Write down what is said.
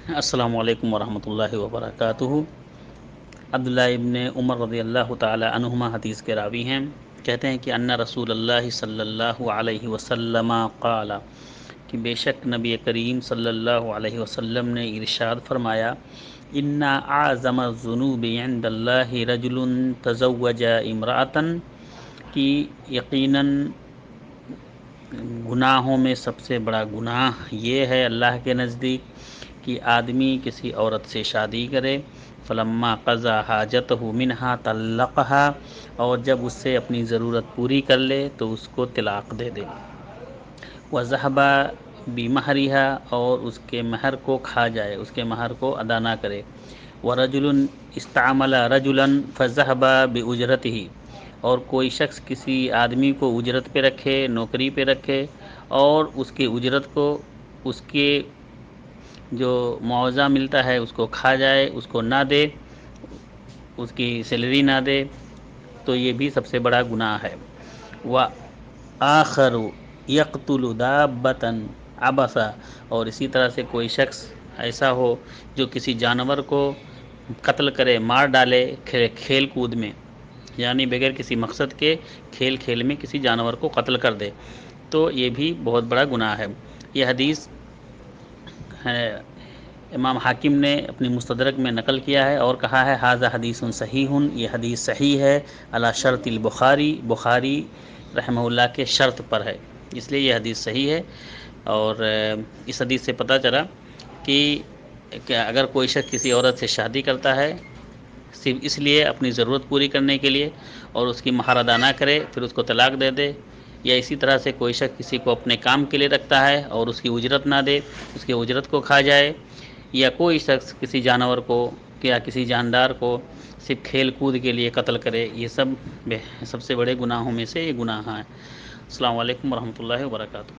السلام علیکم ورحمۃ اللہ وبرکاتہ۔ عبداللہ ابن عمر رضی اللہ تعالی عنہما حدیث کے راوی ہیں، کہتے ہیں کہ ان رسول اللہ صلی اللہ علیہ وسلم قال، کہ بے شک نبی کریم صلی اللہ علیہ وسلم نے ارشاد فرمایا، ان اعظم الذنوب عند اللہ رجل تزوج امرأۃ، کہ یقیناً گناہوں میں سب سے بڑا گناہ یہ ہے اللہ کے نزدیک کہ آدمی کسی عورت سے شادی کرے، فلما قضا حاجتہ منہا طلقها، اور جب اس سے اپنی ضرورت پوری کر لے تو اس کو طلاق دے دے، وذهب بمہرها، اور اس کے مہر کو کھا جائے، اس کے مہر کو ادا نہ کرے، ورجل استعمل رجلا فذهب باجرته، اور کوئی شخص کسی آدمی کو اجرت پہ رکھے، نوکری پہ رکھے، اور اس کی اجرت کو، اس کے جو معاوضہ ملتا ہے اس کو کھا جائے، اس کو نہ دے، اس کی سیلری نہ دے، تو یہ بھی سب سے بڑا گناہ ہے۔ وآخر یقتل دابۃ عبثا، اور اسی طرح سے کوئی شخص ایسا ہو جو کسی جانور کو قتل کرے، مار ڈالے کھیل کود میں، یعنی بغیر کسی مقصد کے کھیل میں کسی جانور کو قتل کر دے، تو یہ بھی بہت بڑا گناہ ہے۔ یہ حدیث ہے امام حاکم نے اپنی مستدرک میں نقل کیا ہے اور کہا ہے ھذا حدیث صحیح، یہ حدیث صحیح ہے، علی شرط البخاری، بخاری رحمہ اللہ کے شرط پر ہے، اس لیے یہ حدیث صحیح ہے۔ اور اس حدیث سے پتہ چلا کہ اگر کوئی شخص کسی عورت سے شادی کرتا ہے صرف اس لیے اپنی ضرورت پوری کرنے کے لیے، اور اس کی مہر ادا نہ کرے، پھر اس کو طلاق دے دے، یا اسی طرح سے کوئی شخص کسی کو اپنے کام کے لیے رکھتا ہے اور اس کی اجرت نہ دے، اس کی اجرت کو کھا جائے، یا کوئی شخص کسی جانور کو یا کسی جاندار کو صرف کھیل کود کے لیے قتل کرے، یہ سب سے بڑے گناہوں میں سے یہ گناہ ہیں۔ السلام علیکم ورحمۃ اللہ وبرکاتہ۔